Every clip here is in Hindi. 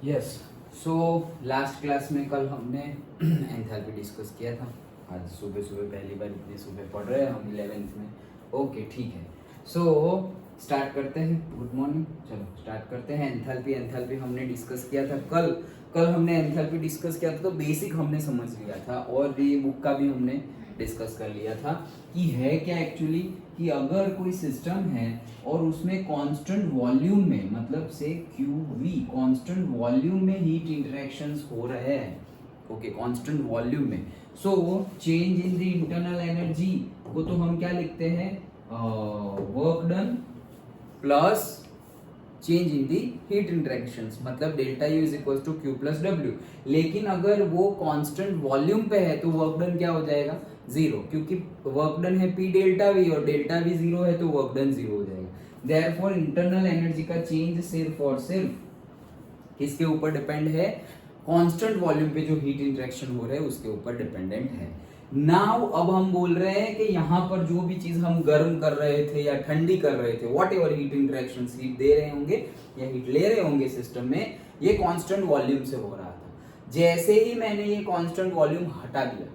यस। सो लास्ट क्लास में कल हमने एंथैल्पी डिस्कस किया था। आज सुबह सुबह पहली बार इतनी सुबह पढ़ रहे हैं हम 11th में। ओके ठीक है। सो स्टार्ट करते हैं। Good morning. चलो स्टार्ट करते हैं। एंथैल्पी हमने डिस्कस किया था कल। कल हमने एंथैल्पी डिस्कस किया था तो बेसिक हमने समझ लिया था और ये बुक का भी हमने डिस्कस कर लिया था कि है क्या एक्चुअली, कि अगर कोई सिस्टम है और उसमें कांस्टेंट वॉल्यूम में, मतलब से QV कांस्टेंट वॉल्यूम में हीट इंटरेक्शंस हो रहे हैं, ओके, कांस्टेंट वॉल्यूम में, so change in the internal energy को तो हम क्या लिखते हैं, work done plus change in the heat interactions, मतलब delta you is equal to Q plus डब्ल्यू। लेकिन अगर वो कांस्टेंट वॉल्यूम पे है तो वर्क डन क्या हो जाएगा, जीरो, क्योंकि वर्क डन है पी डेल्टा वी और डेल्टा वी जीरो है तो वर्क डन जीरो हो जाएगा। देयरफॉर इंटरनल एनर्जी का चेंज सिर्फ और सिर्फ किसके ऊपर डिपेंड है, कांस्टेंट वॉल्यूम पे जो हीट इंटरेक्शन हो रहे हैं उसके ऊपर डिपेंडेंट है। नाउ अब हम बोल रहे हैं कि यहाँ पर जो भी चीज हम गर्म कर रहे थे या ठंडी कर रहे थे, whatever heat interaction heat दे रहे होंगे या हीट ले रहे होंगे सिस्टम में, ये कांस्टेंट वॉल्यूम से हो रहा था। जैसे ही मैंने ये कांस्टेंट वॉल्यूम हटा दिया,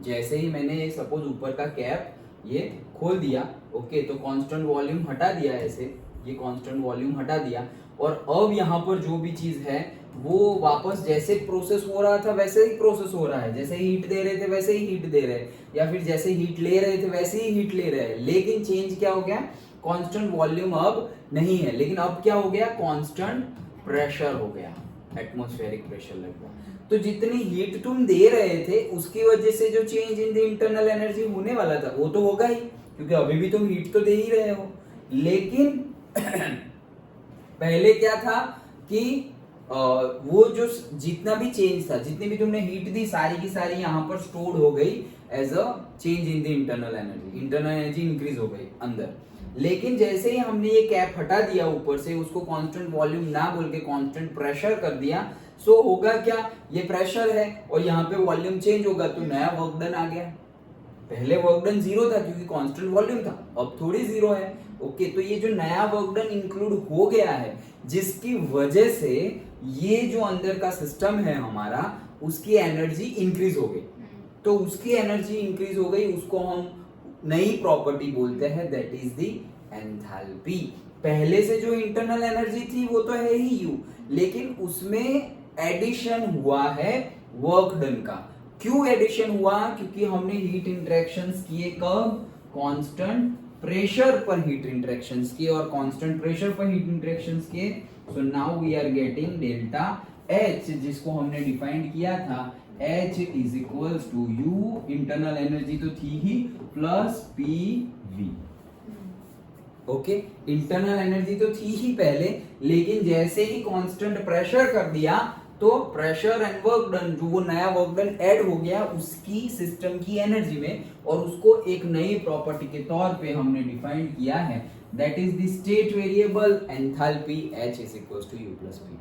जैसे ही मैंने सपोज ऊपर का कैप ये खोल दिया, ओके, तो कांस्टेंट वॉल्यूम हटा दिया, ऐसे ये कांस्टेंट वॉल्यूम हटा दिया, और अब यहाँ पर जो भी चीज है वो वापस जैसे प्रोसेस हो रहा था वैसे ही प्रोसेस हो रहा है, जैसे हीट दे रहे थे वैसे ही हीट दे रहे हैं, या फिर जैसे हीट ले रहे थे वैसे ही हीट ले रहे हैं। लेकिन चेंज क्या हो गया, कांस्टेंट वॉल्यूम अब नहीं है, लेकिन अब क्या हो गया, कांस्टेंट प्रेशर हो गया, एटमॉस्फेरिक प्रेशर लग गया। तो जितनी हीट तुम दे रहे थे उसकी वजह से जो change in the internal energy होने वाला था वो तो होगा ही, क्योंकि अभी भी तुम हीट तो दे ही रहे हो। लेकिन पहले क्या था कि वो जो जितना भी चेंज था, जितनी भी तुमने हीट दी, सारी की सारी यहाँ पर स्टोर्ड हो गई as a change in the internal energy, internal energy increase हो गई अंदर। लेकिन जैसे ही हमने ये कैप हटा दिया ऊपर से, उसको कांस्टेंट वॉल्यूम ना बोल के कांस्टेंट प्रेशर कर दिया, सो होगा क्या, ये प्रेशर है और यहाँ पे वॉल्यूम चेंज होगा तो नया वर्क डन आ गया। पहले वर्क डन जीरो था क्योंकि कांस्टेंट वॉल्यूम था, अब थोड़ी जीरो है, ओके। तो ये जो नया वर्क डन इंक्लूड हो गया है, जिसकी वजह से ये जो अंदर का सिस्टम है हमारा, उसकी एनर्जी इंक्रीज हो गई। तो उसकी एनर्जी इंक्रीज हो गई, उसको हम नई प्रॉपर्टी बोलते हैं, दैट इज द एंथैल्पी। पहले से जो इंटरनल एनर्जी थी वो तो है ही यू, लेकिन उसमें एडिशन हुआ है वर्क डन का। क्यों एडिशन हुआ, क्योंकि हमने हीट इंटरेक्शंस किए कब, कांस्टेंट प्रेशर पर हीट इंटरेक्शंस किए, और कांस्टेंट प्रेशर पर हीट इंटरेक्शंस किए, so now we are getting delta H, जिसको हमने डिफाइंड किया था, H is equals to U, internal energy तो थी ही, plus PV। Okay, internal energy तो थी ही पहले, लेकिन जैसे ही कांस्टेंट प्रेशर कर दिया तो प्रेशर एंड वर्क डन, जो वो नया वर्क डन ऐड हो गया उसकी सिस्टम की एनर्जी में, और उसको एक नई प्रॉपर्टी के तौर पे हमने डिफाइन किया है, that is the state variable enthalpy H is equals to U plus P।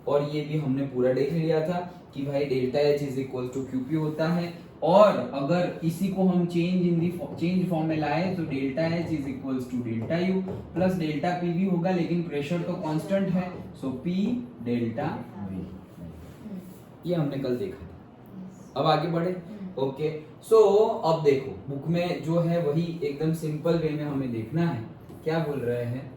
और ये भी हमने पूरा देख लिया था कि भाई delta H is equal to QP होता है, और अगर इसी को हम change in the change form में लाए तो delta H is equals to delta U plus delta PV होगा, लेकिन प्रेशर तो कांस्टेंट है, सो P डेल्टा V। ये हमने कल देखा था। अब आगे बढ़े, ओके। सो अब देखो बुक में जो है वही एकदम सिंपल वे में हमें देखना है, क्या बोल रहे हैं,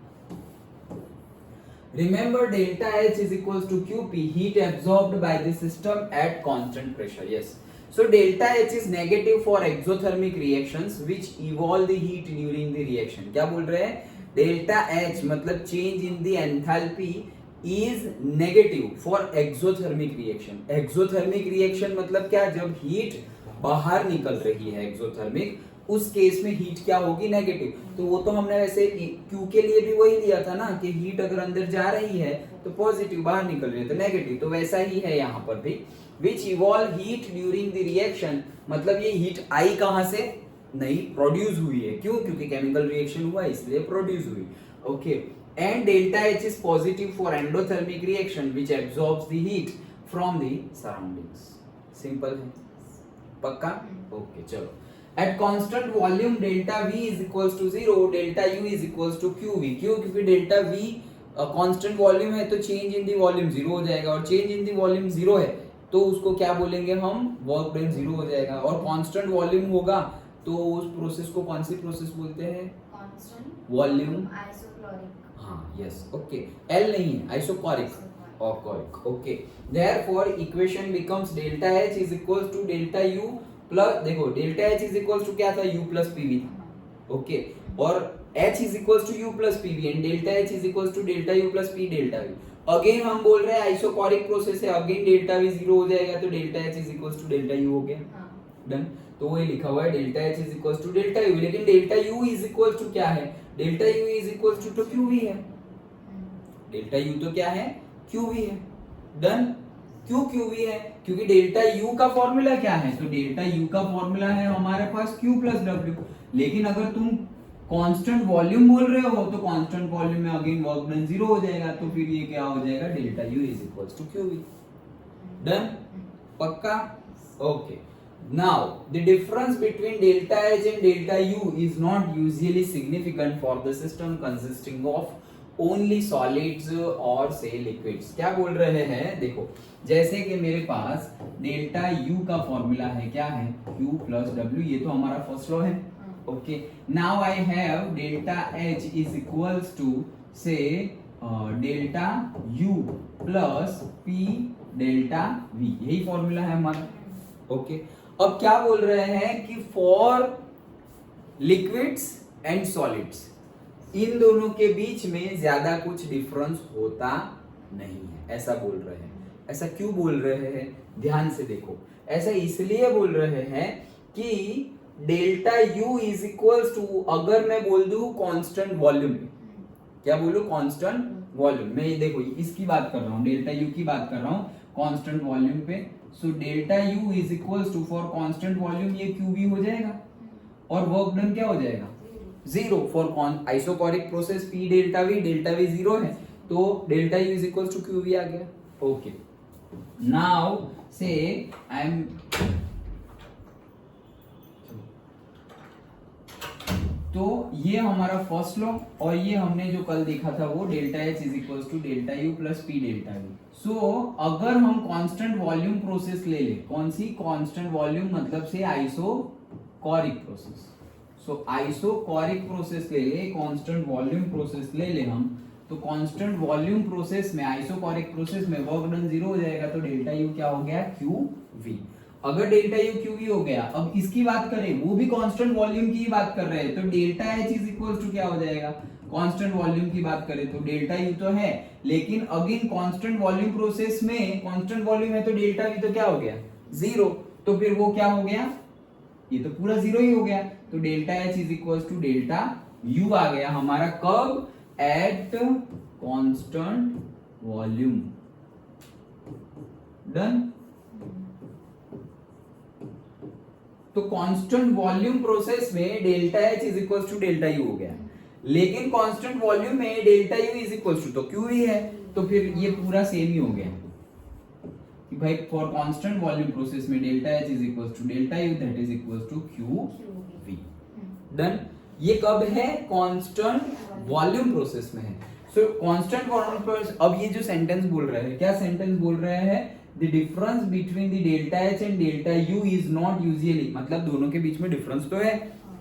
remember delta H is equals to QP, heat absorbed by the system at constant pressure. Yes, so delta H is negative for exothermic reactions which evolve the heat during the reaction. क्या बोल रहे हैं, delta H मतलब change in the enthalpy is negative for exothermic reaction. exothermic reaction मतलब क्या, जब heat बाहर निकल रही है एक्सोथर्मिक, उस केस में हीट क्या होगी, नेगेटिव। तो वो तो हमने वैसे क्यू के लिए भी वही लिया था ना, कि हीट अगर अंदर जा रही है तो पॉजिटिव, बाहर निकल रही है तो नेगेटिव, तो वैसा ही है यहाँ पर भी। Which evolve heat during the reaction, मतलब ये हीट आई कहाँ से, नहीं, प्रोड्यूस हुई है, क्यों, क्योंकि केमिकल रिएक्शन हुआ इसलिए प्रोड्यूस हुई, okay. And delta H is positive for endothermic reaction which absorbs the heat from the surroundings. Simple है, पक्का, ओके। चलो, at constant volume delta V is equals to 0, delta U is equals to QV। क्यों, क्योंकि delta V कांस्टेंट वॉल्यूम है तो change in the volume zero हो जाएगा, और change in the volume zero है तो उसको क्या बोलेंगे हम, वर्क डन जीरो हो जाएगा। और कांस्टेंट वॉल्यूम होगा तो उस प्रोसेस को कौन सी प्रोसेस बोलते हैं, कांस्टेंट वॉल्यूम, आइसोक्लोरिक। हाँ यस ओके, एल नहीं है, आइसोकोरिक, ऑकोरिक okay. Therefore equation becomes delta H is equals to delta U plus, देखो delta H is equals to क्या था, यू प्लस पीवी था ओके, और h is equals to u plus pv and delta h is equals to delta u plus p delta v। Again हम बोल रहे हैं आइसोकोरिक प्रोसेस है, अगेन डेल्टा v जीरो हो जाएगा तो delta h is equals to delta u हो गया, डन। तो वही लिखा हुआ है delta h is equals to delta u, लेकिन delta u is equals to क्या है, delta u is equals to तो qv है, डेल्टा u तो क्या है, qv है, डन। क्यों qv है, क्योंकि डेल्टा u का फॉर्मूला क्या है, तो डेल्टा u का फॉर्मूला है हमारे पास q प्लस w। लेकिन अगर तुम कांस्टेंट वॉल्यूम बोल रहे हो तो कांस्टेंट वॉल्यूम में अगेन वर्क डन जीरो हो जाएगा, तो फिर ये क्या हो जाएगा, delta you is equals to QV, done, पक्का okay. Now the difference between delta H and delta you is not usually significant for the system consisting of only solids or say liquids. क्या बोल रहे हैं, देखो जैसे कि मेरे पास डेल्टा यू का फॉर्मूला है, क्या है, Q प्लस W, ये तो हमारा फर्स्ट लॉ है okay, now I have delta H is equals to say delta U plus P delta V, यही फॉर्मूला है हमारा ओके। अब क्या बोल रहे हैं कि फॉर लिक्विड्स एंड सॉलिड्स इन दोनों के बीच में ज्यादा कुछ डिफरेंस होता नहीं है, ऐसा बोल रहे हैं। ऐसा क्यों बोल रहे हैं, ध्यान से देखो, ऐसा इसलिए बोल रहे हैं कि delta U is equals to, अगर मैं बोल दूं कांस्टेंट वॉल्यूम, क्या बोलूं, कांस्टेंट वॉल्यूम, मैं देखो इसकी बात कर रहा हूं, डेल्टा U की बात कर रहा हूं कांस्टेंट वॉल्यूम पे, so delta U is equals to for constant volume ये QV हो जाएगा, और वर्क डन क्या हो जाएगा, जीरो। For isochoric process P delta V zero है तो delta U is equals to QV आ गया ओके। नाउ से आई एम, तो ये हमारा फर्स्ट लॉ, और ये हमने जो कल देखा था वो delta H is equals to delta U plus P delta V. So अगर हम कांस्टेंट वॉल्यूम प्रोसेस ले ले, कौन सी कांस्टेंट वॉल्यूम, मतलब से आइसोकोरिक प्रोसेस, सो आइसोकोरिक प्रोसेस ले ले, कांस्टेंट वॉल्यूम प्रोसेस ले ले हम, तो कांस्टेंट वॉल्यूम प्रोसेस में, आइसोकोरिक प्रोसेस में वर्क डन जीरो हो जाएगा, तो डेल्टा यू क्या हो गया, क्यू वी। अगर डेल्टा यू क्यूवी हो गया, अब इसकी बात करें, वो भी कांस्टेंट वॉल्यूम की बात कर रहे हैं, तो delta H is equal to क्या हो जाएगा, कांस्टेंट वॉल्यूम की बात करें तो डेल्टा यू तो है, लेकिन अगेन कांस्टेंट वॉल्यूम प्रोसेस में कांस्टेंट वॉल्यूम है तो डेल्टा वी तो क्या हो गया, जीरो, तो फिर वो क्या हो गया, ये तो पूरा जीरो ही हो गया, तो delta H is equal to delta U आ गया हमारा, कब, एट कांस्टेंट वॉल्यूम, डन। तो कांस्टेंट वॉल्यूम प्रोसेस में delta H is equal to delta U हो गया, लेकिन कांस्टेंट वॉल्यूम में delta you is equal to तो क्यू ही है, तो फिर ये पूरा सेम ही हो गया कि भाई फॉर कांस्टेंट वॉल्यूम प्रोसेस में delta H is equal to delta U that is equal to Q V, done. ये कब है, कांस्टेंट वॉल्यूम प्रोसेस में है। सो कांस्टेंट वॉल्यूम प्रोसेस, अब ये जो सेंटेंस बोल रहे हैं, क्या सेंटेंस बोल रहे हैं, The difference between the delta H and delta U is not usually, मतलब दोनों के बीच में डिफरेंस तो है।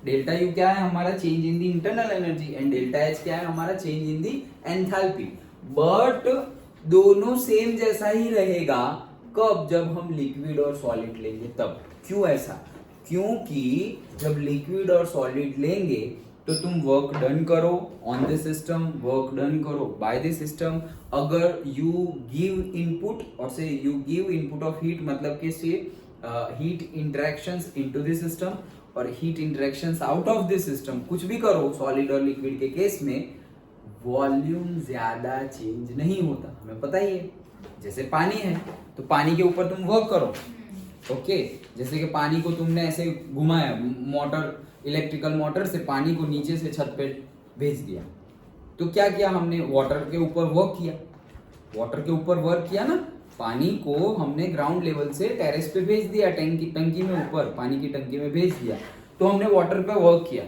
डेल्टा U क्या है हमारा, change in the internal energy, and delta H क्या है हमारा, change in the enthalpy, but दोनों सेम जैसा ही रहेगा कब, जब हम लिक्विड और सॉलिड लेंगे तब। क्यों ऐसा, क्योंकि जब लिक्विड और सॉलिड लेंगे तो तुम वर्क डन करो on the system, work done करो बाय द सिस्टम। अगर you give input, or say you give input of heat, मतलब कि say heat interactions into the system और heat interactions out of the system, कुछ भी करो सॉलिड और लिक्विड के केस में वॉल्यूम ज्यादा चेंज नहीं होता, हमें पता ही है। जैसे पानी है तो पानी के ऊपर तुम वर्क करो ओके, जैसे कि पानी को तुमने ऐसे घुमाया, मोटर, इलेक्ट्रिकल मोटर से पानी को नीचे से छत पे भेज दिया, तो क्या किया हमने, वाटर के ऊपर वर्क किया, वाटर के ऊपर वर्क किया ना, पानी को हमने ग्राउंड लेवल से टेरेस पे भेज दिया, टंकी में ऊपर पानी की टंकी में भेज दिया, तो हमने वाटर पे वर्क किया।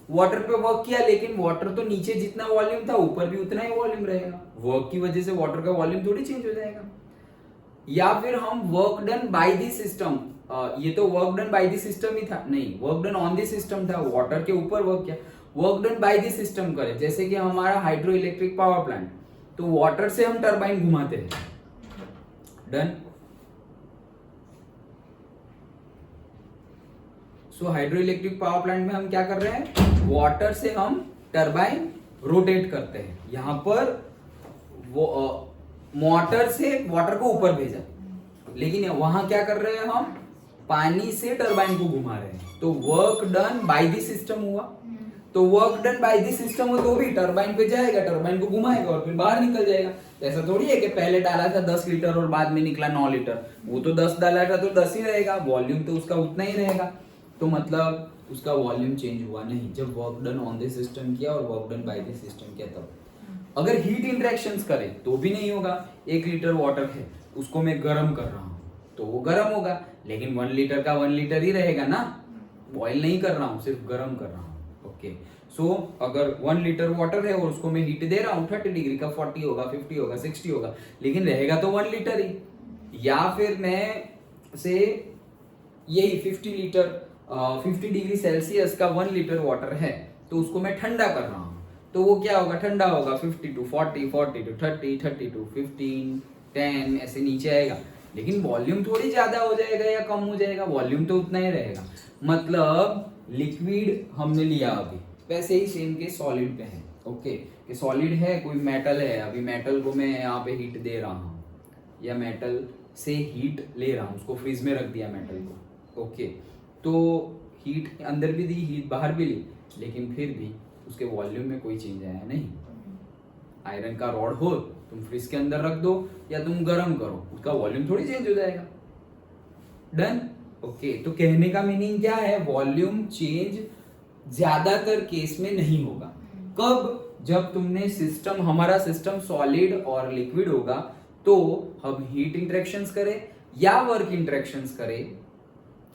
वाटर पे वर्क किया, लेकिन वाटर तो नीचे जितना वॉल्यूम था ऊपर भी उतना ही वॉल्यूम रहेगा। वर्क की वजह से वाटर का वॉल्यूम थोड़ी चेंज हो जाएगा। या फिर हम work done by the system, ये तो work done by the system ही था, नहीं, work done on the system था, वाटर के ऊपर वर्क किया। Work done by the system करें, जैसे कि हमारा हाइड्रो इलेक्ट्रिक पावर प्लांट, तो वाटर से हम टरबाइन घुमाते हैं, done. So hydroelectric power plant में हम क्या कर रहे हैं, वाटर से हम टरबाइन रोटेट करते हैं। यहां पर वो मोटर से वाटर को ऊपर भेजा, लेकिन वहां क्या कर रहे हैं, हम पानी से टरबाइन को घुमा रहे हैं। तो work done by the system हुआ। तो work done by the system हो तो भी टरबाइन पे जाएगा, टरबाइन को घुमाएगा और फिर बाहर निकल जाएगा। ऐसा थोड़ी है कि पहले डाला था 10 लीटर और बाद में निकला 9 लीटर, वो तो 10 डाला था तो 10 ही रहेगा, वॉल्यूम तो उसका उतना ही रहेगा। तो मतलब उसका वॉल्यूम चेंज हुआ नहीं जब work done on the system किया और work done by the system किया तब। अगर हीट इंटरेक्शंस करे तो भी नहीं होगा। 1 लीटर वाटर है, उसको मैं गर्म कर रहा हूँ तो वो गर्म होगा, लेकिन 1 लीटर का 1 लीटर ही रहेगा ना, बॉयल नहीं कर रहा हूँ, सिर्फ गर्म कर रहा हूँ। ओके, सो अगर 1 लीटर वाटर है और उसको मैं हीट दे रहा हूँ 30 डिग्री का, 40 होगा, 50 होगा, 60 होगा, लेकिन रहेगा तो 1 लीटर ही। या फिर मैं से यही 50 डिग्री सेल्सियस का 1 लीटर वाटर है तो उसको मैं ठंडा कर रहा हूँ, तो वो क्या होगा, ठंडा होगा 50 to 40, 40 to 30, 30 to 15, 10 ऐसे नीचे आएगा, लेकिन वॉल्यूम थोड़ी ज्यादा हो जाएगा या कम हो जाएगा, वॉल्यूम तो उतना ही रहेगा। मतलब लिक्विड हमने लिया अभी, वैसे ही सेम के सॉलिड पे है। ओके, कि सॉलिड है, कोई मेटल है, अभी मेटल को मैं यहाँ पे हीट दे रहा हूँ या मेटल से हीट ले रहा हूँ, उसको फ्रीज में रख दिया मेटल को। ओके, तो हीट अंदर भी दी, हीट बाहर भी ली, लेकिन फिर भी उसके वॉल्यूम में कोई चेंज आया नहीं। आयरन का रॉड हो, तुम फ्रिज के अंदर रख दो या तुम गर्म करो, उसका वॉल्यूम थोड़ी चेंज हो जाएगा। डन। ओके, तो कहने का मीनिंग क्या है, वॉल्यूम चेंज ज्यादातर केस में नहीं होगा। कब, जब तुमने सिस्टम, हमारा सिस्टम सॉलिड और लिक्विड होगा तो हम हीट इंटरेक्शंस करें या वर्क इंटरेक्शंस करें,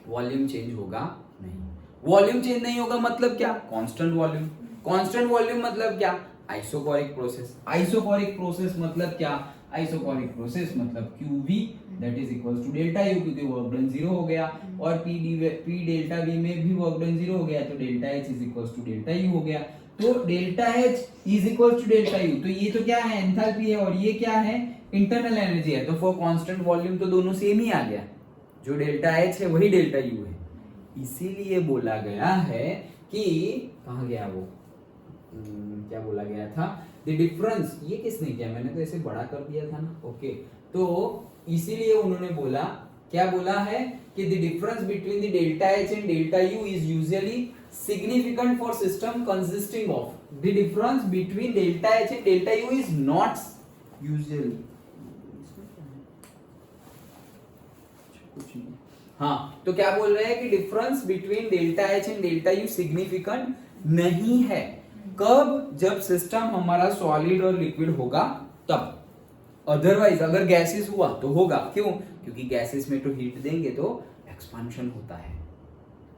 वॉल्यूम चेंज होगा नहीं। वॉल्यूम चेंज नहीं होगा मतलब क्या, कांस्टेंट वॉल्यूम। कांस्टेंट वॉल्यूम मतलब क्या, आइसोकोरिक प्रोसेस। आइसोकोरिक प्रोसेस मतलब क्या, आइसोकोरिक प्रोसेस मतलब QV that is equals to delta U, क्योंकि वर्क डन 0 हो गया, और P डेल्टा V में भी वर्क डन 0 हो गया, तो delta H is equals to delta U हो गया। तो delta H is equals to delta U, तो ये तो क्या है, एंथैल्पी है, और ये क्या है, इंटरनल एनर्जी है। तो फॉर कांस्टेंट वॉल्यूम तो दोनों सेम ही आ गया, जो डेल्टा H है वही डेल्टा U है। इसीलिए बोला गया है कि, कहाँ गया वो, क्या बोला गया था, द डिफरेंस, ये किसने किया, मैंने तो ऐसे बड़ा कर दिया था ना। ओके, तो इसीलिए उन्होंने बोला, क्या बोला है कि the difference between the delta H and delta U is usually significant for system consisting of, the difference between delta H and delta U is not usually, हाँ, तो क्या बोल रहे हैं कि difference between delta H and delta U significant नहीं है। कब, जब सिस्टम हमारा सॉलिड और लिक्विड होगा तब, अदरवाइज अगर गैसेस हुआ तो होगा। क्यों, क्योंकि गैसेस में तो हीट देंगे तो एक्सपांशन होता है।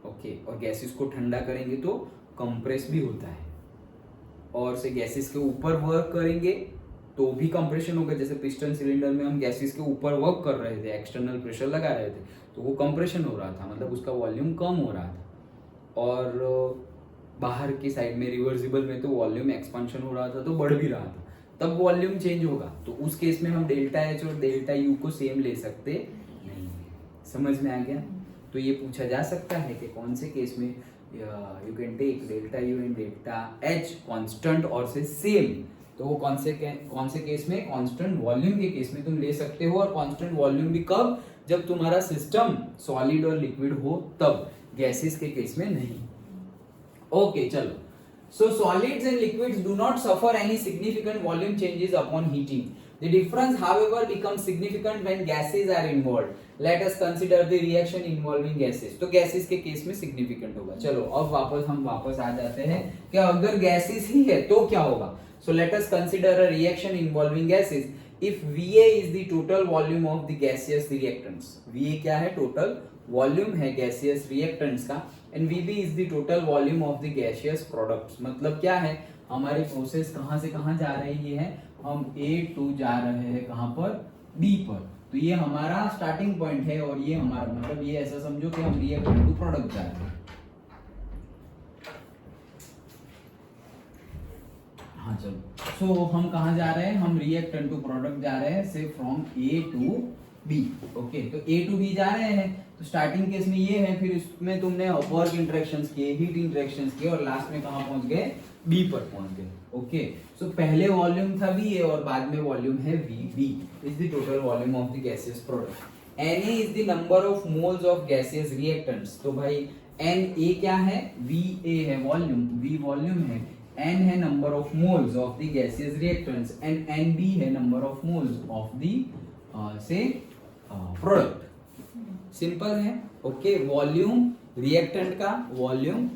ओके, और गैसेस को ठंडा करेंगे तो कंप्रेस भी होता है, और से गैसेस के ऊपर वर्क करेंगे तो भी कंप्रेशन होगा। जैसे पिस्टन सिलेंडर में हम गैसेस के ऊपर वर्क कर रहे थे, एक्सटर्नल प्रेशर लगा रहे थे, तो वो कंप्रेशन हो रहा था, मतलब उसका वॉल्यूम कम हो रहा था। और बाहर की साइड में रिवर्सिबल में तो वॉल्यूम एक्सपांशन हो रहा था, तो बढ़ भी रहा था, तब वॉल्यूम चेंज होगा। तो उस केस में हम डेल्टा H और डेल्टा U को सेम ले सकते नहीं। समझ में आ गया। तो ये पूछा जा सकता है कि कौन से केस में you can take delta U and delta H constant और से सेम, तो वो कौन से केस में, कांस्टेंट वॉल्यूम के केस में तुम ले सकते हो। और कांस्टेंट वॉल्यूम भी कब, जब तुम्हारा सिस्टम सॉलिड और लिक्विड हो तब, गैसेस के केस में नहीं। ओके, चलो। So solids and liquids do not suffer any significant volume changes upon heating. The difference, however, becomes significant when gases are involved. Let us consider the reaction involving gases. तो gases के केस में significant होगा। चलो अब हम वापस आ जाते हैं कि अगर gases ही है तो क्या होगा। So let us consider a reaction involving gases. If VA is the total volume of the gaseous reactants. VA क्या है, total volume है gaseous reactants का, and VB is the total volume of the gaseous products. मतलब क्या है, हमारी प्रोसेस कहाँ से कहाँ जा रही है, हम A to जा रहे हैं कहाँ पर, B पर। तो ये हमारा स्टार्टिंग पॉइंट है और ये हमारा मतलब ये ऐसा समझो कि हम रिएक्टेंट टू प्रोडक्ट जा रहे हैं। हाँ चलो, सो हम कहाँ जा रहे हैं, हम रिएक्टेंट टू प्रोडक्ट जा रहे हैं, से from A to B। Okay, तो A to B जा रहे हैं, तो स्टार्टिंग केस में ये है, फिर इसमें तुमने वर्क इंटरेक्शंस किए, हीट इंटरेक्शंस किए और लास्ट में कहाँ पहुंच गए, B पर पहुंच गए। ओके, सो पहले वॉल्यूम था VA और बाद में वॉल्यूम है VB is the total volume of the gaseous product. Na is the number of moles of gaseous reactants. तो भाई Na क्या है, VA है वॉल्यूम, V वॉल्यूम है, N है number of moles of the gaseous reactants and NB है number of moles of the से प्रोडक्ट। सिंपल है। ओके, वॉल्यूम रिएक्टेंट का, वॉल्यूम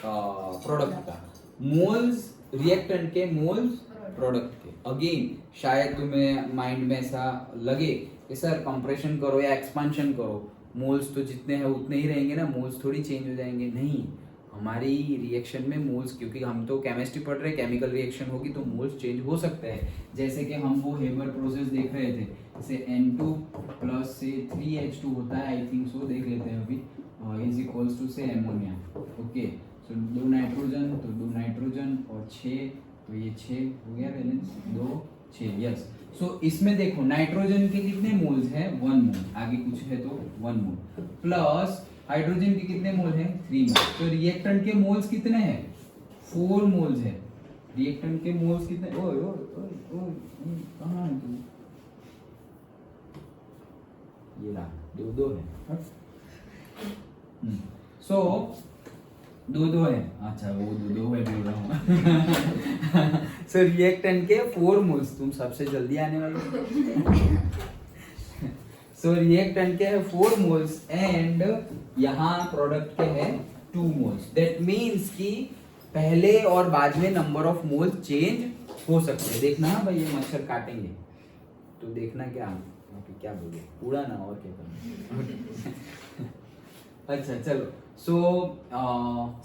प्रोडक्ट का, मोल्स रिएक्टेंट के, मोल्स प्रोडक्ट के। अगेन शायद तुम्हें माइंड में ऐसा लगे कि सर कंप्रेशन करो या एक्सपांशन करो, मोल्स तो जितने हैं उतने ही रहेंगे ना, मोल्स थोड़ी चेंज हो जाएंगे। नहीं, हमारी रिएक्शन में मोल्स, क्योंकि हम तो केमिस्ट्री पढ़ रहे हैं, केमिकल रिएक्शन होगी तो मोल्स चेंज हो सकते हैं। जैसे कि हम वो हेबर प्रोसेस देख रहे थे, जैसे N2 प्लस से 3H2 होता है, आई थिंक सो, देख लेते हैं अभी, इज इक्वल्स टू से एमोनिया। ओके, सो 2 नाइट्रोजन तो 2 नाइट्रोजन और 6, तो ये 6 हो गया बैलेंस, 2 6, यस। सो इसमें देखो नाइट्रोजन के कितने मोल्स हैं, 1 मोल, आगे कुछ है तो 1 मोल, प्लस हाइड्रोजन के कितने मोल हैं, 3 मोल। तो रिएक्टेंट के मोल्स कितने हैं, 4 मोल्स है। रिएक्टेंट के मोल्स कितने, ओए ओए ओए ओए, कहां है तू, ये रहा, 2 है। सो 2 है, अच्छा वो 2 है, बोल रहा हूँ। सो रिएक्टेंट के 4 मोल्स, तुम सबसे जल्दी आने वाले। सो रिएक्टेंट के है 4 मोल्स एंड यहाँ प्रोडक्ट के है 2 मोल्स। दैट मीन्स कि पहले और बाद में नंबर ऑफ मोल्स चेंज हो सकते हैं। देखना भाई, ये मच्छर काटेंगे तो देखना क्या बोले, उड़ाना और क्या करना। अच्छा चलो, सो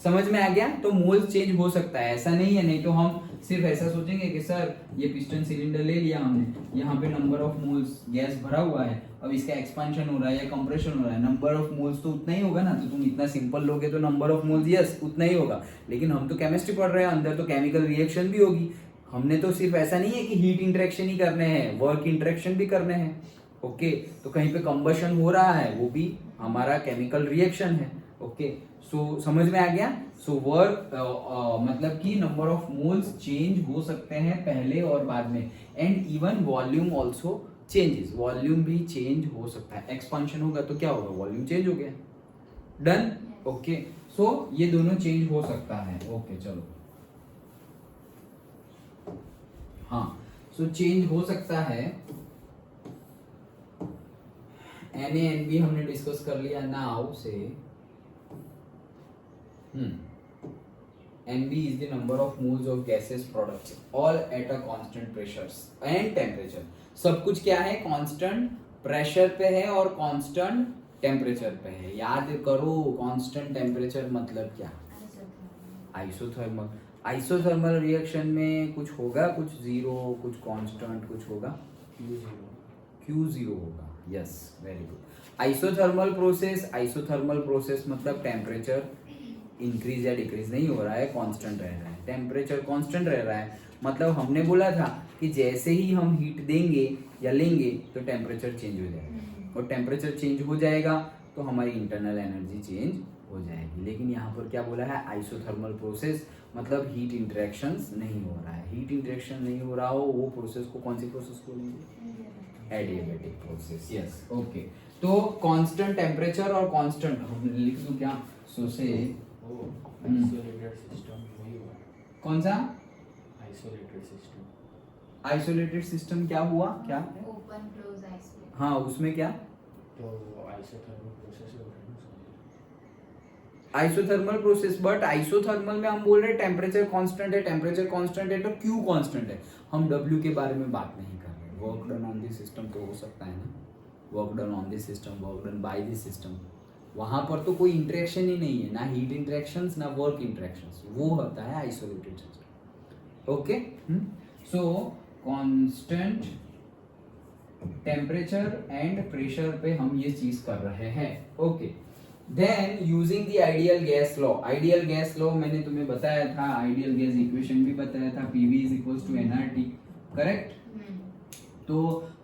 समझ में आ गया। तो मोल्स चेंज हो सकता है, ऐसा नहीं है। नहीं तो हम सिर्फ ऐसा सोचेंगे कि सर ये पिस्टन सिलेंडर ले लिया हमने, यहाँ पे नंबर ऑफ मोल्स गैस भरा हुआ है, अब इसका एक्सपांशन हो रहा है या कंप्रेशन हो रहा है, नंबर ऑफ मोल्स तो उतना ही होगा ना। तो तुम इतना सिंपल लोगे तो नंबर ऑफ मोल्स यस उतना ही होगा, लेकिन हम तो केमिस्ट्री पढ़ रहे हैं, अंदर तो केमिकल रिएक्शन भी होगी। हमने तो सिर्फ ऐसा नहीं है कि हीट इंटरेक्शन ही करने हैं, वर्क इंटरेक्शन भी करने हैं। ओके, तो कहीं पे कंबशन हो रहा है, वो भी हमारा केमिकल रिएक्शन है। ओके, सो समझ में आ गया। सो वर्क मतलब कि नंबर ऑफ मोल्स चेंज हो सकते हैं पहले और बाद में, and even volume also changes, volume भी चेंज हो सकता है। एक्सपांशन होगा तो क्या होगा, वॉल्यूम चेंज हो गया। डन। ओके, सो ये दोनों चेंज हो सकता है। ओके चलो, हाँ, सो चेंज हो सकता है। NaNB हमने डिस्कस कर लिया। नाउ से NB is the number of moles of gaseous products all at a constant pressure and temperature। सब कुछ क्या है, कांस्टेंट प्रेशर पे है और कांस्टेंट टेम्परेचर पे है। याद करो, कांस्टेंट टेम्परेचर मतलब क्या, आइसोथर्मल। आइसोथर्मल रिएक्शन में कुछ होगा, कुछ जीरो, कुछ कांस्टेंट, कुछ होगा Q0 होगा। Yes, very good. Isothermal process मतलब टेम्परेचर इंक्रीज या डिक्रीज नहीं हो रहा है, कांस्टेंट रह रहा है, टेम्परेचर कांस्टेंट रह रहा है। मतलब हमने बोला था कि जैसे ही हम हीट देंगे या लेंगे तो टेम्परेचर चेंज हो जाएगा, और टेम्परेचर चेंज हो जाएगा तो हमारी इंटरनल एनर्जी चेंज हो जाएगी। लेकिन यहाँ पर क्या बोला है, आइसोथर्मल प्रोसेस मतलब हीट इंटरेक्शंस नहीं हो रहा है। हीट इंटरेक्शन नहीं हो रहा हो वो प्रोसेस को कौन सी प्रोसेस बोलेंगे, एडियाबैटिक प्रोसेस। Yes, okay. तो कांस्टेंट टेम्परेचर और कांस्टेंट हमने लिख दूं क्या, सो से आइसोलेटेड सिस्टम वही हुआ, कौन सा आइसोलेटेड सिस्टम। आइसोलेटेड सिस्टम क्या हुआ, क्या ओपन क्लोज आइसोलेट। हाँ, उसमें क्या तो आइसोथर्मल प्रोसेस हो रहा है ना, आइसोथर्मल प्रोसेस। बट आइसोथर्मल में हम बोल रहे हैं टेम्परेचर कांस्टेंट है, टेम्परेचर कांस्टेंट है तो क्यू कांस्टेंट है। हम डब्ल्यू के बारे में बात नहीं कर रहे। Work done on this system तो हो सकता है ना, work done on this system, work done by this system, वहां पर तो कोई इंटरेक्शन ही नहीं है, ना हीट इंटरेक्शंस ना वर्क इंटरेक्शंस, वो होता है isolated system. Okay, so constant temperature and pressure पे हम ये चीज कर रहे हैं। Okay, then using the ideal gas law, ideal gas law मैंने तुम्हें बताया था, आइडियल गैस इक्वेशन भी बताया था, PV is equals to nRT, correct. तो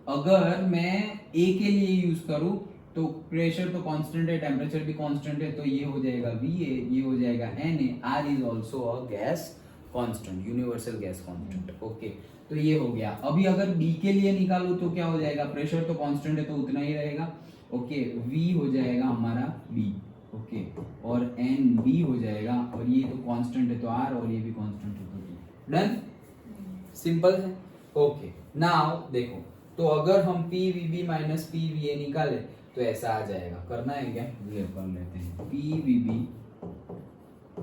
अगर मैं A के लिए यूज करूं तो प्रेशर तो कांस्टेंट है, टेम्परेचर भी कांस्टेंट है, तो ये हो जाएगा VA, ये हो जाएगा NA, R is also a gas constant, universal gas constant. Okay, तो ये हो गया। अभी अगर B के लिए निकालूं तो क्या हो जाएगा, प्रेशर तो कांस्टेंट है तो उतना ही रहेगा। ओके, V हो जाएगा हमारा B, ओके, और NB हो जाएगा, और ये तो कांस्टेंट है तो R, और ये भी कांस्टेंट है तो T। डन, सिंपल है। ओके, नाउ देखो, तो अगर हम PVB माइनस PVA निकाले तो ऐसा आ जाएगा, करना है क्या, ये कर लेते हैं, PVB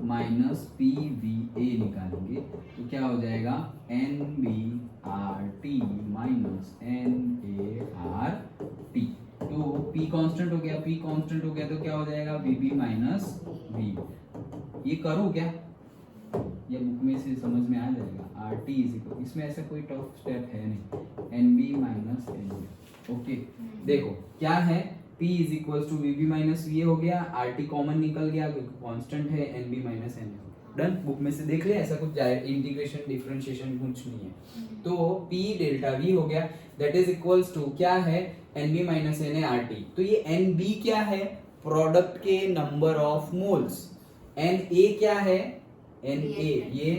माइनस PVA निकालेंगे तो क्या हो जाएगा, NBRT माइनस NART। तो P कांस्टेंट हो गया, P कांस्टेंट हो गया तो क्या हो जाएगा, VB माइनस V। ये करूँ क्या, या बुक में से समझ में आ जाएगा, RT इज इक्वल, इसमें ऐसा कोई टफ स्टेप है नहीं, NB माइनस NA। ओके, देखो क्या है, P is equal to VB माइनस VA हो गया, RT कॉमन निकल गया क्योंकि कांस्टेंट है, NB minus NA। Done, book में से देख ले, ऐसा कुछ इंटीग्रेशन डिफरेंशिएशन कुछ नहीं है। तो P डेल्टा V हो गया, दैट इज इक्वल्स टू क्या है, NB माइनस NA RT। तो ये NB क्या है, प्रोडक्ट के नंबर ऑफ मोल्स, NA क्या है, NA ये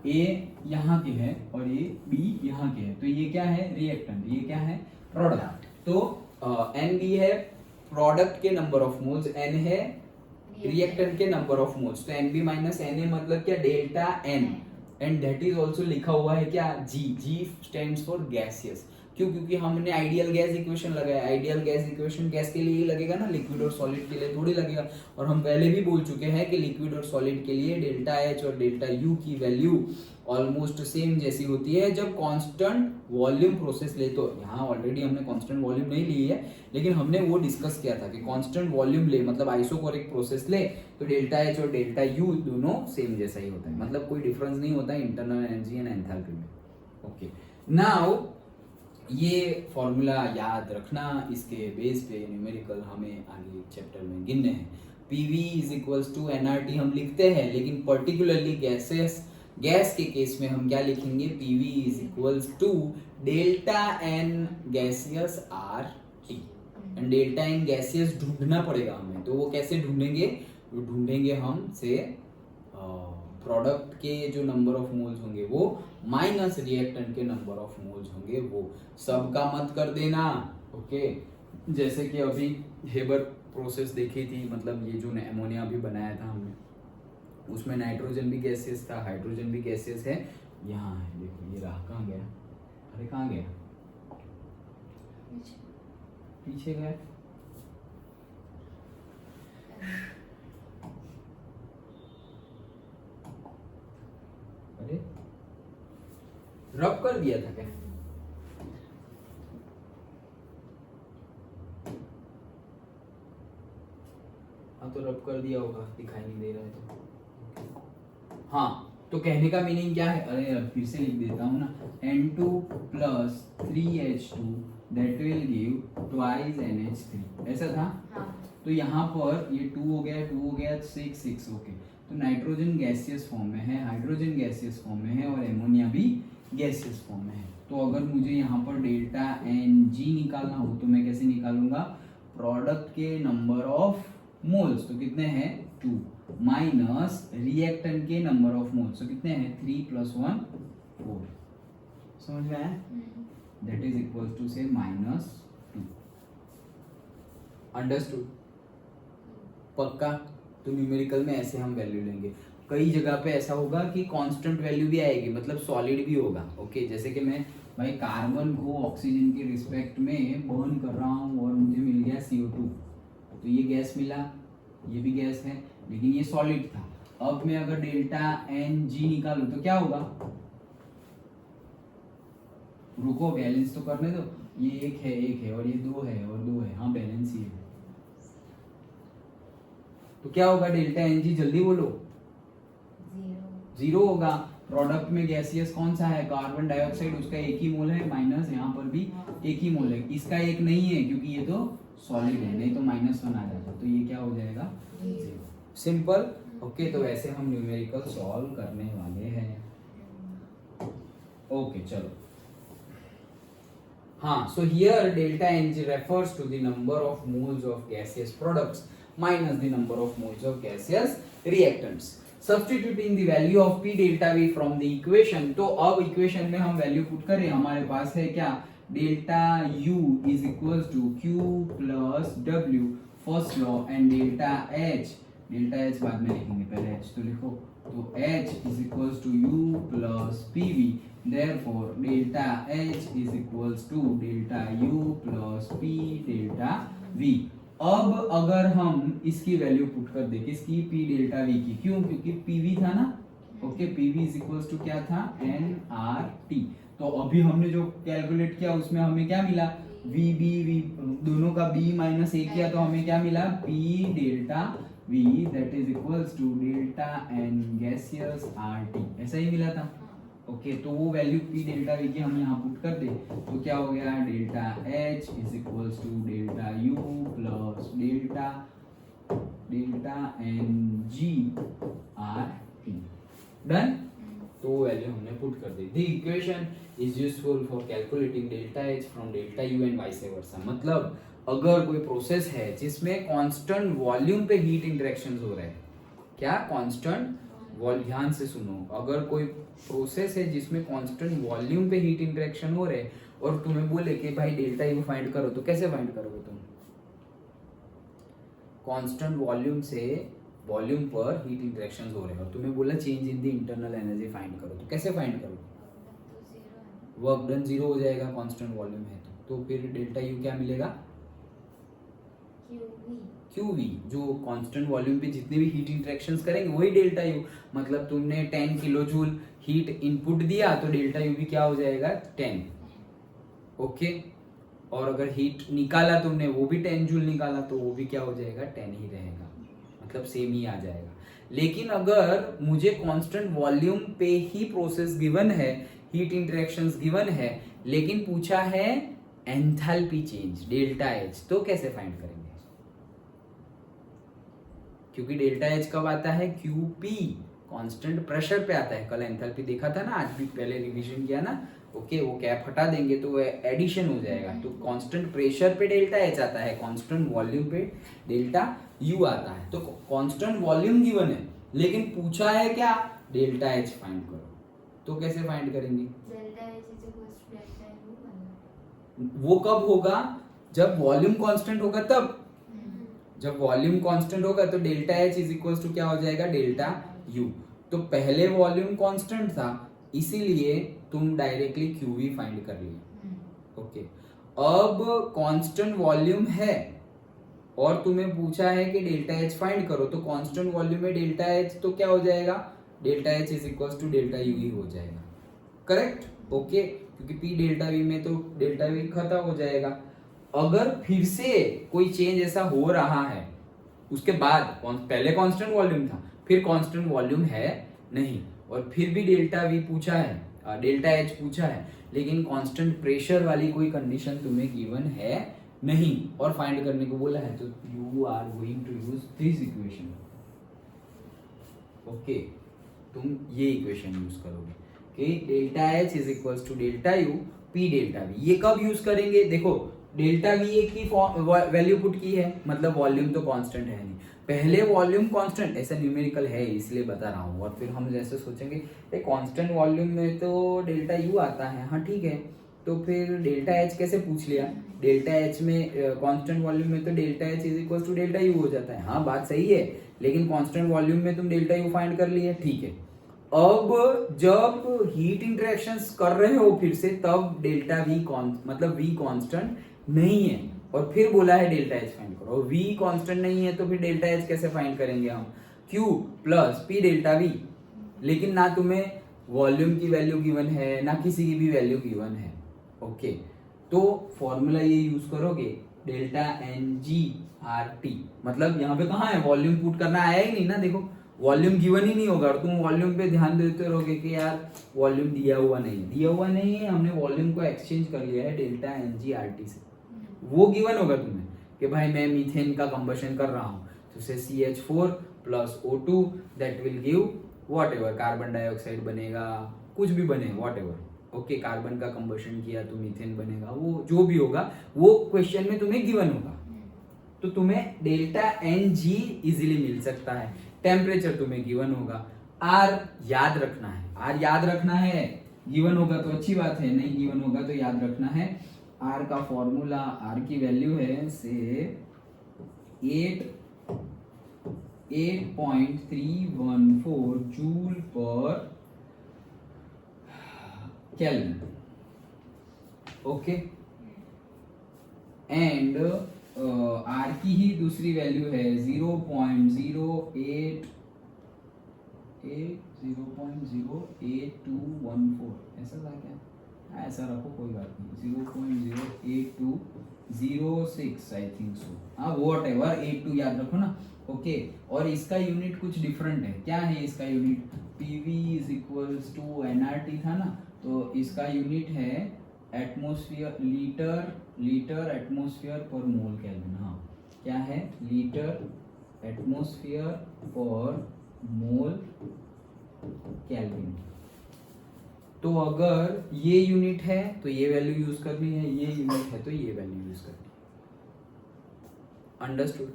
A यहाँ के है और ये B यहाँ के है, तो ये क्या है, रिएक्टेंट, ये क्या है, प्रोडक्ट। तो NB है प्रोडक्ट के नंबर ऑफ मोल्स, N है रिएक्टेंट के नंबर ऑफ मोल्स, तो NB माइनस NA मतलब क्या, delta N, and that is also लिखा हुआ है क्या, G स्टैंड्स फॉर गैसियस। क्यों, क्योंकि हमने आइडियल गैस इक्वेशन लगाया, आइडियल गैस इक्वेशन गैस के लिए ही लगेगा ना, लिक्विड और सॉलिड के लिए थोड़ी लगेगा। और हम पहले भी बोल चुके हैं कि लिक्विड और सॉलिड के लिए डेल्टा H और डेल्टा U की वैल्यू ऑलमोस्ट सेम जैसी होती है जब कांस्टेंट वॉल्यूम प्रोसेस ले। तो यहाँ ऑलरेडी हमने कांस्टेंट वॉल्यूम नहीं ली है, लेकिन हमने वो डिस्कस किया था कि कांस्टेंट वॉल्यूम ले मतलब आइसोकोरिक प्रोसेस ले तो डेल्टा H और डेल्टा U दोनों सेम जैसा ही होता है, मतलब कोई डिफरेंस नहीं होता है इंटरनल एनर्जी एंड एंथैल्पी में। ओके, नाउ ये फॉर्मूला याद रखना, इसके बेस पे न्यूमेरिकल हमें आगे चैप्टर में गिनने हैं। PV is equals to NRT हम लिखते हैं, लेकिन पर्टिकुलरली गैस के केस में हम क्या लिखेंगे, PV is equals to delta N gaseous RT। And delta N gaseous ढूंढना पड़ेगा हमें, तो वो कैसे ढूंढेंगे, वो ढूंढेंगे हम से प्रोडक्ट के जो नंबर ऑफ मोल्स होंगे वो माइनस रिएक्टेंट के नंबर ऑफ मोल्स होंगे वो, सबका मत कर देना। ओके, जैसे कि अभी हेबर प्रोसेस देखी थी, मतलब ये जो एमोनिया भी बनाया था हमने, उसमें नाइट्रोजन भी गैसियस था, हाइड्रोजन भी गैसियस है। यहाँ है, देखो ये रहा, कहाँ गया, अरे कहाँ गया, पीछे गया, अरे रब कर दिया था क्या, हाँ तो रब कर दिया होगा, दिखाई नहीं दे रहा है तो। हाँ, तो कहने का मीनिंग क्या है, अरे अब फिर से लिख देता हूँ ना, N2 plus 3H2 that will give twice NH3, ऐसा था। हाँ। तो यहाँ पर ये 2 हो गया 6 ओके। तो नाइट्रोजन गैसियस फॉर्म में है, हाइड्रोजन गैसियस फॉर्म में है और एमोनिया भी गैसियस फॉर्म में है। तो अगर मुझे यहाँ पर डेल्टा Ng निकालना हो तो मैं कैसे निकालूंगा, प्रोडक्ट के नंबर ऑफ मोल्स तो कितने हैं 2 माइनस रिएक्टेंट के नंबर ऑफ मोल्स तो कितने हैं 3 + 1 4। समझ में आया, दैट इज इक्वल टू से -2। अंडरस्टूड, पक्का। तो न्यूमेरिकल में ऐसे हम वैल्यू लेंगे। कई जगह पे ऐसा होगा कि कांस्टेंट वैल्यू भी आएगी, मतलब सॉलिड भी होगा। ओके, जैसे कि मैं भाई कार्बन को ऑक्सीजन के रिस्पेक्ट में बर्न कर रहा हूँ और मुझे मिल गया CO2, तो ये गैस मिला, ये भी गैस है, लेकिन ये सॉलिड था। अब मैं अगर डेल्टा Ng निकालूं तो क्या होगा, रुको बैलेंस तो करने दो, ये एक है और ये 2 है और 2 है, हाँ बैलेंस ही है। तो क्या होगा डेल्टा एन जी, जल्दी बोलो। 0 होगा। प्रोडक्ट में गैसियस कौन सा है, कार्बन डाइऑक्साइड, उसका एक ही मोल है, माइनस यहाँ पर भी एक ही मोल है, इसका एक नहीं है क्योंकि ये तो सॉलिड है, नहीं तो -1 आ जाता, तो ये क्या हो जाएगा 0। सिंपल। ओके, तो वैसे हम न्यूमेरिकल सॉल्व करने वाले हैं। ओके चलो, हाँ, so here delta Ng refers to the number of moles of gaseous products minus the number of moles of gaseous reactants. Substituting the value of P delta V from the equation, तो अब इक्वेशन में हम वैल्यू पुट करें, हमारे पास है क्या, delta U is equals to Q plus W first law and delta H बाद में लिखेंगे, पहले H तो लिखो, तो H is equals to U plus PV, therefore delta H is equals to delta U plus P delta V। अब अगर हम इसकी वैल्यू पुट कर दे, किसकी, P डेल्टा V की, क्यों, क्योंकि PV था ना, okay, PV is equals to क्या था, nRT। तो अभी हमने जो कैलकुलेट किया उसमें हमें क्या मिला, V दोनों का B माइनस A किया तो हमें क्या मिला, P delta V that is equals to delta N gaseous RT, ऐसा ही मिला था। ओके, तो वो वैल्यू P डेल्टा V की हम यहाँ पुट कर दे तो क्या हो गया, delta H is equals to delta U plus delta Ng RT। Done, तो वो वैल्यू हमने पुट कर दी। The equation is useful for calculating delta H from delta U and vice versa. मतलब अगर कोई प्रोसेस है जिसमें कांस्टेंट वॉल्यूम पे हीट इंटरेक्शंस हो रहे हैं, क्या कांस्टेंट, ध्यान से सुनो, अगर कोई प्रोसेस है जिसमें कांस्टेंट वॉल्यूम पे हीट इंटरेक्शन हो रहे और तुम्हें बोले कि भाई डेल्टा यू फाइंड करो, तो कैसे फाइंड करोगे तुम, कांस्टेंट वॉल्यूम से वॉल्यूम पर हीट इंटरेक्शंस हो रहे हैं और तुम्हें बोला change in the internal energy find करो, तो कैसे फाइंड करोगे, वर्क डन 0 हो जाएगा, कांस्टेंट वॉल्यूम है तो फिर डेल्टा यू क्या मिलेगा, QV, जो कांस्टेंट वॉल्यूम पे जितने भी हीट इंटरेक्शंस करेंगे वही डेल्टा यू। मतलब तुमने 10 किलो जूल हीट इनपुट दिया तो डेल्टा यू भी क्या हो जाएगा, 10। ओके, और अगर हीट निकाला तुमने, वो भी 10 जूल निकाला तो वो भी क्या हो जाएगा, 10 ही रहेगा, मतलब सेम ही आ जाएगा। लेकिन अगर मुझे कांस्टेंट वॉल्यूम पे ही प्रोसेस गिवन है, हीट इंटरेक्शंस गिवन है, लेकिन पूछा है एंथैल्पी चेंज डेल्टा H, तो कैसे फाइंड करेंगे, क्योंकि डेल्टा H कब आता है, QP, कांस्टेंट प्रेशर पे आता है। कल एंथैल्पी देखा था ना, आज भी पहले रिवीजन किया ना, ओके, वो कैप हटा देंगे तो एडिशन हो जाएगा, तो कांस्टेंट प्रेशर पे डेल्टा H आता है, कांस्टेंट वॉल्यूम पे डेल्टा U आता है। तो कांस्टेंट वॉल्यूम गिवन है लेकिन पूछा है क्या, डेल्टा H फाइंड करो, तो कैसे फाइंड करेंगे, वो कब होगा, जब वॉल्यूम कांस्टेंट होगा, तब जब वॉल्यूम कांस्टेंट होगा तो delta H is equals to क्या हो जाएगा, डेल्टा U। तो पहले वॉल्यूम कांस्टेंट था इसीलिए तुम डायरेक्टली QV फाइंड कर लिए। ओके, अब कांस्टेंट वॉल्यूम है और तुम्हें पूछा है कि डेल्टा H फाइंड करो, तो कांस्टेंट वॉल्यूम में डेल्टा H तो क्या हो जाएगा, delta H is equals to delta U ही हो जाएगा, करेक्ट। ओके, क्योंकि P डेल्टा V में तो डेल्टा V खत्म हो जाएगा। अगर फिर से कोई चेंज ऐसा हो रहा है, उसके बाद पहले कांस्टेंट वॉल्यूम था, फिर कांस्टेंट वॉल्यूम है नहीं, और फिर भी डेल्टा V पूछा है, डेल्टा H पूछा है, लेकिन कांस्टेंट प्रेशर वाली कोई कंडीशन तुम्हें गिवन है नहीं और फाइंड करने को बोला है, तो you are going to use this equation. Okay, तुम ये इक्वेशन यूज करोगे कि delta H is equals to delta U P delta V। ये कब यूज करेंगे, देखो डेल्टा V एक की वैल्यू पुट की है, मतलब वॉल्यूम तो कांस्टेंट है नहीं, पहले वॉल्यूम कांस्टेंट, ऐसा न्यूमेरिकल है इसलिए बता रहा हूँ, और फिर हम जैसे सोचेंगे कांस्टेंट वॉल्यूम में तो डेल्टा U आता है, हाँ ठीक है, तो फिर डेल्टा H कैसे पूछ लिया, डेल्टा H में कांस्टेंट वॉल्यूम में तो delta H is equal to delta U हो जाता है, हाँ बात सही है, लेकिन कांस्टेंट वॉल्यूम में तुम डेल्टा U फाइंड कर लिए, ठीक है। अब जब हीट इंटरेक्शंस कर रहे हो फिर से, तब डेल्टा V मतलब V कांस्टेंट नहीं है और फिर बोला है डेल्टा H फाइंड करो, और V कांस्टेंट नहीं है तो फिर डेल्टा H कैसे फाइंड करेंगे हम, Q plus P delta V, लेकिन ना तुम्हें वॉल्यूम की वैल्यू गिवन है ना किसी की भी वैल्यू गिवन है। ओके, तो फॉर्मूला ये यूज करोगे delta N G R T, मतलब यहाँ पे कहाँ है, वॉल्यूम पुट करना आया ही नहीं ना, देखो वॉल्यूम गिवन ही नहीं होगा और तुम वॉल्यूम पे ध्यान देते रहोगे कि यार वॉल्यूम दिया हुआ नहीं है, हमने वॉल्यूम को एक्सचेंज कर लिया है delta N G R T से, वो गिवन होगा तुम्हें कि भाई मैं मीथेन का कंबशन कर रहा हूँ, तो से CH4 plus O2 that will give what ever, carbon dioxide बनेगा, कुछ भी बने वॉट एवर, ओके, कार्बन का कंबशन किया तो मीथेन बनेगा, वो जो भी होगा वो क्वेश्चन में तुम्हें गिवन होगा, तो तुम्हें डेल्टा एन जी इजिली मिल सकता है। टेम्परेचर तुम्हें गिवन होगा, आर याद रखना है, आर याद रखना है, गिवन होगा तो अच्छी बात है, नहीं गिवन होगा तो याद रखना है, आर का फॉर्मूला, आर की वैल्यू है से 8.314 जूल पर केल्विन, ओके, एंड आर की ही दूसरी वैल्यू है 0.08214, ऐसा था क्या, ऐसा रखो कोई बात नहीं, 0.08206 आई थिंक सो, हाँ वॉट एवर, 82 याद रखो ना, ओके। और इसका यूनिट कुछ डिफरेंट है, क्या है इसका unit, PV is equals to nRT था ना, तो इसका यूनिट है एटमॉस्फेयर, लीटर एटमॉस्फेयर पर मोल केल्विन, हाँ क्या है, लीटर एटमॉस्फेयर पर मोल केल्विन। तो अगर ये यूनिट है तो ये वैल्यू यूज करनी है, ये यूनिट है तो ये वैल्यू यूज करनी है, अंडरस्टूड,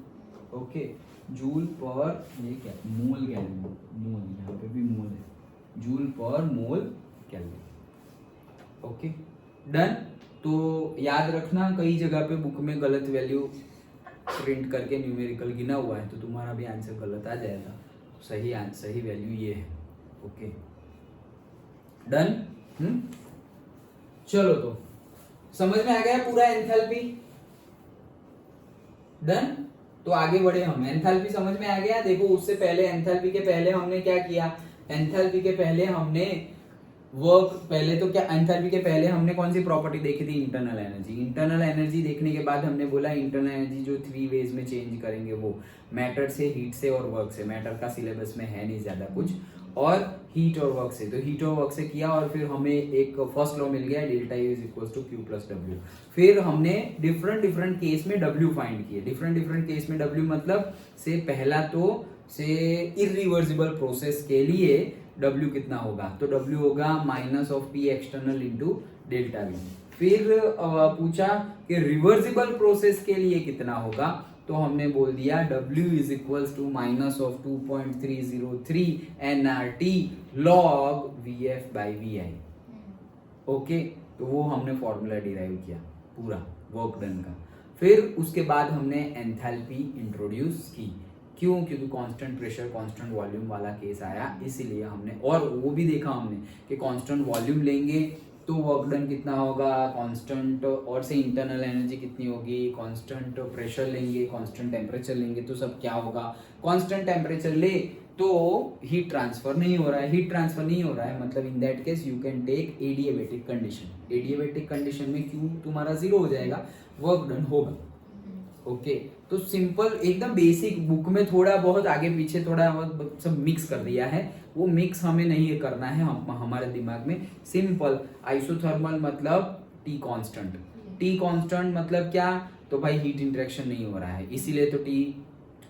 ओके। जूल पर ये क्या, मोल केल्विन, मोल यहाँ पे भी मोल है, जूल पर मोल केल्विन, ओके डन। तो याद रखना कई जगह पे बुक में गलत वैल्यू प्रिंट करके न्यूमेरिकल गिना हुआ है, तो तुम्हारा भी आंसर गलत आ जाएगा, तो सही वैल्यू ये है, ओके डन। चलो तो समझ में आ गया पूरा एंथैल्पी, डन। तो आगे बढ़े हम, एंथैल्पी समझ में आ गया। देखो उससे पहले, एंथैल्पी के पहले हमने क्या किया, एंथैल्पी के पहले हमने वर्क, पहले तो क्या, एंथैल्पी के पहले हमने कौन सी प्रॉपर्टी देखी थी, इंटरनल एनर्जी। इंटरनल एनर्जी देखने के बाद हमने बोला इंटरनल एनर्जी जो 3 वेज में चेंज करेंगे, वो मैटर से, हीट से और वर्क से। मैटर का सिलेबस में है नहीं ज्यादा कुछ, और हीट और वर्क से, तो हीट और वर्क से किया, और फिर हमें एक फर्स्ट लॉ मिल गया, delta you is equal to Q plus W. फिर हमने डिफरेंट केस में डब्ल्यू फाइंड किए, डिफरेंट केस में डब्ल्यू मतलब से पहला तो से इरिवर्सिबल प्रोसेस के लिए W कितना होगा, तो W होगा minus of P external into delta V। फिर पूछा कि रिवर्सिबल प्रोसेस के लिए कितना होगा, तो हमने बोल दिया W is equals to minus of 2.303 nRT log VF by VI, okay. तो वो हमने फॉर्मूला डिराइव किया पूरा वर्क डन का। फिर उसके बाद हमने एंथैल्पी इंट्रोड्यूस की, क्यों, क्योंकि कांस्टेंट प्रेशर कांस्टेंट वॉल्यूम वाला केस आया, इसीलिए हमने, और वो भी देखा हमने कि कांस्टेंट वॉल्यूम लेंगे तो वर्क डन कितना होगा, कांस्टेंट, और से इंटरनल एनर्जी कितनी होगी, कांस्टेंट प्रेशर लेंगे, कांस्टेंट टेम्परेचर लेंगे तो सब क्या होगा। कांस्टेंट टेम्परेचर ले तो हीट ट्रांसफर नहीं हो रहा है, हीट ट्रांसफर नहीं हो रहा है मतलब in that case you can take adiabatic condition. Adiabatic condition में क्यू तुम्हारा 0 हो जाएगा, वर्क डन होगा, ओके। तो सिंपल एकदम बेसिक, बुक में थोड़ा बहुत आगे पीछे थोड़ा बहुत सब मिक्स कर दिया है, वो मिक्स हमें नहीं करना है, हमारे दिमाग में सिंपल। आइसोथर्मल मतलब T कांस्टेंट, T कांस्टेंट मतलब क्या, तो भाई हीट इंटरेक्शन नहीं हो रहा है, इसीलिए तो T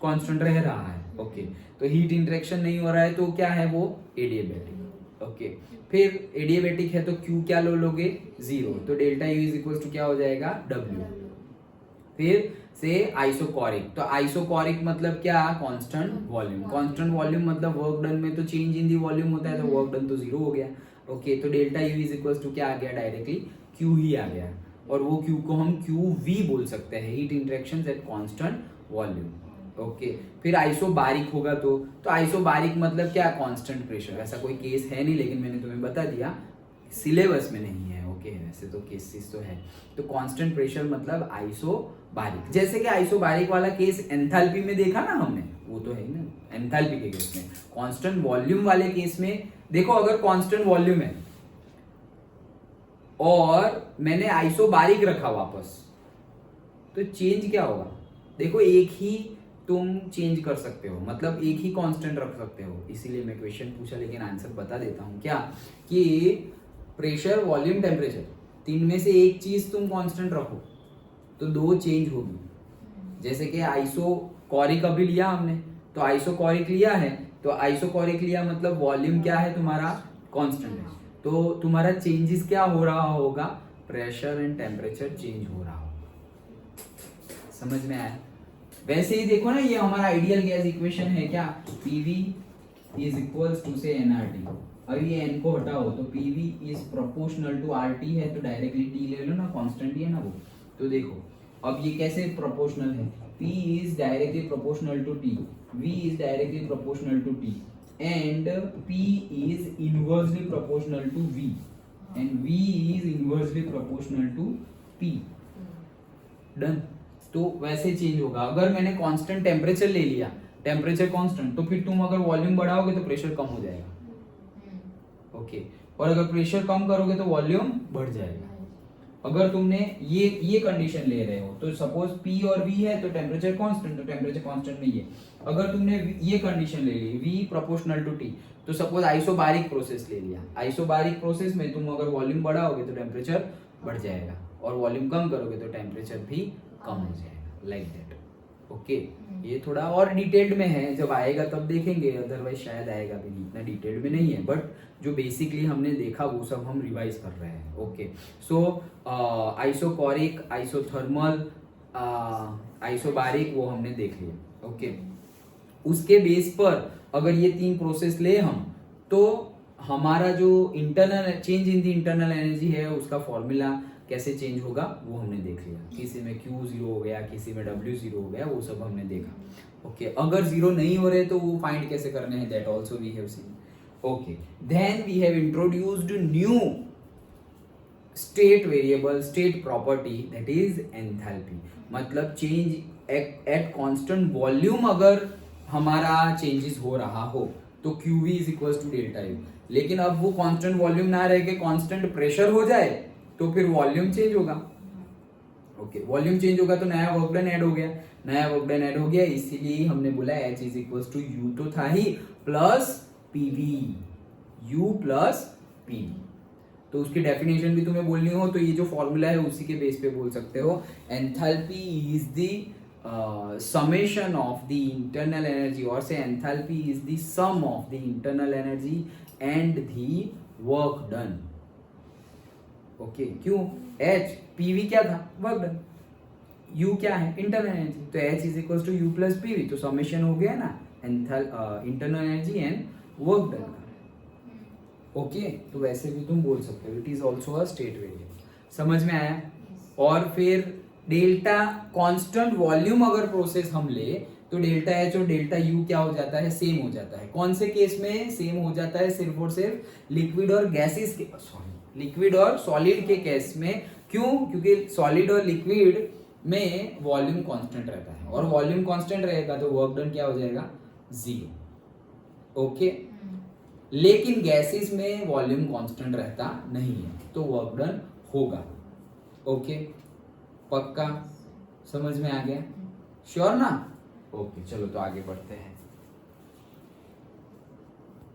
कांस्टेंट रह रहा है, ओके। तो हीट इंटरेक्शन नहीं हो रहा है तो क्या है वो, एडियाबेटिक, ओके। फिर एडियाबेटिक है तो Q क्या लोगे, 0, तो delta U is equal to क्या हो जाएगा, W। फिर से आइसोकोरिक, तो आइसोकोरिक मतलब क्या, कांस्टेंट वॉल्यूम। कांस्टेंट वॉल्यूम मतलब वर्क डन में तो चेंज इन दी वॉल्यूम होता है, तो वर्क डन तो 0 हो गया, ओके। तो delta you is equal to क्या आ गया, डायरेक्टली क्यू ही आ गया, और वो क्यू को हम QV बोल सकते हैं, heat interaction eight constant volume, okay. फिर आइसोबारिक होगा तो आइसोबारिक मतलब क्या, कांस्टेंट प्रेशर। ऐसा कोई केस है नहीं, लेकिन मैंने तुम्हें बता दिया, सिलेबस में नहीं है, ओके। वैसे तो केसेस तो है, तो कांस्टेंट प्रेशर मतलब आइसोबारिक। जैसे कि आइसोबारिक वाला केस एंथैल्पी में देखा ना हमने, वो तो है ना एंथैल्पी के केस में। कांस्टेंट वॉल्यूम वाले केस में देखो, अगर कांस्टेंट वॉल्यूम है और मैंने आइसोबारिक रखा वापस, तो चेंज क्या होगा? देखो एक ही तुम चेंज कर सकते हो, मतलब एक ही कांस्टेंट रख सकते हो, इसीलिए मैं क्वेश्चन पूछा लेकिन आंसर बता देता हूँ क्या, कि प्रेशर, वॉल्यूम, टेम्परेचर, तीन में से एक चीज तुम कांस्टेंट रखो तो दो चेंज होगी। जैसे कि आइसोकोरिक अभी लिया हमने, तो आइसोकोरिक लिया है, तो आइसोकोरिक लिया मतलब वॉल्यूम क्या है तुम्हारा? कांस्टेंट है, तो तुम्हारा चेंजेस क्या हो रहा होगा? प्रेशर एंड टेम्परेचर चेंज हो रहा होगा। समझ में आया? वैसे ही देखो ना, ये हमारा आइडियल गैस इक्वेशन है क्या, PV इज इक्वल्स टू से nRT। अब ये n को हटाओ तो PV is proportional to RT है, तो डायरेक्टली T ले लो ना, कांस्टेंट ही है ना वो। तो देखो अब ये कैसे प्रोपोर्शनल है, P is directly proportional to T, V is directly proportional to T, and P is inversely proportional to V, and V is inversely proportional to P। Done. तो वैसे चेंज होगा। अगर मैंने कांस्टेंट टेम्परेचर ले लिया, टेम्परेचर कांस्टेंट, तो फिर तुम अगर वॉल्यूम बढ़ाओगे तो प्रेशर कम हो जाएगा। ओके, और अगर प्रेशर कम करोगे तो वॉल्यूम बढ़ जाएगा। अगर तुमने ये कंडीशन ले रहे हो, तो सपोज P और V है तो टेम्परेचर कांस्टेंट, तो टेम्परेचर कांस्टेंट नहीं है। अगर तुमने ये कंडीशन ले ली V प्रोपोर्शनल टू T, तो सपोज आइसोबारिक प्रोसेस ले लिया, आइसोबारिक प्रोसेस में तुम अगर वॉल्यूम बढ़ाओगे तो टेम्परेचर बढ़ जाएगा, और वॉल्यूम कम करोगे तो टेम्परेचर भी कम हो जाएगा, लाइक दैट। ओके, ये थोड़ा और डिटेल्ड में है, जब आएगा तब देखेंगे, अदरवाइज शायद आएगा भी नहीं, इतना डिटेल्ड में नहीं है, बट जो बेसिकली हमने देखा वो सब हम रिवाइज कर रहे हैं। ओके, सो आइसोकोरिक, आइसोथर्मल, आइसोबारिक वो हमने देख लिया। ओके, उसके बेस पर अगर ये तीन प्रोसेस ले हम, तो हमारा जो internal change in the internal energy है उसका फॉर्मूला कैसे चेंज होगा वो हमने देख लिया। किसी में Q 0 हो गया, किसी में W 0 हो गया, वो सब हमने देखा। ओके, अगर 0 नहीं हो रहे तो वो फाइंड कैसे करने हैं, that also we have seen. Okay, then we have introduced new state variable, state property, that is enthalpy. मतलब चेंज एट कांस्टेंट वॉल्यूम अगर हमारा चेंजेस हो रहा हो तो QV is equal to delta U। लेकिन अब वो कांस्टेंट वॉल्यूम ना रह के कांस्टेंट प्रेशर हो जाए तो फिर वॉल्यूम चेंज होगा। ओके, वॉल्यूम चेंज होगा तो नया वर्क डन ऐड हो गया, नया वर्क डन ऐड हो गया, इसीलिए हमने बोला H is equal to U तो था ही, plus PV, U plus PV। तो उसकी डेफिनेशन भी तुम्हें बोलनी हो तो ये जो फॉर्मूला है उसी के बेस पे बोल सकते हो। Enthalpy is the summation of the internal energy, और से enthalpy is the sum of the internal energy and the work done। Okay, क्यों? H, PV क्या था? Work done. U क्या है? इंटरनल एनर्जी, तो H is equal to U plus PV, तो समेशन हो गया ना internal energy and work done का। ओके, तो वैसे भी तुम बोल सकते हो, it is also a state variable. समझ में आया? और फिर डेल्टा कांस्टेंट वॉल्यूम अगर प्रोसेस हम ले तो डेल्टा H और डेल्टा U क्या हो जाता है? सेम हो जाता है। कौन से केस में सेम हो जाता है? सिर्फ और सिर्फ लिक्विड और गैसेस के, लिक्विड और सॉलिड के केस में। क्यों? क्योंकि सॉलिड और लिक्विड में वॉल्यूम कांस्टेंट रहता है, और वॉल्यूम कांस्टेंट रहेगा तो वर्क डन क्या हो जाएगा? 0। ओके, लेकिन गैसेस में वॉल्यूम कांस्टेंट रहता नहीं है तो वर्क डन होगा। ओके, पक्का समझ में आ गया? श्योर ना? ओके, चलो तो आगे बढ़ते हैं।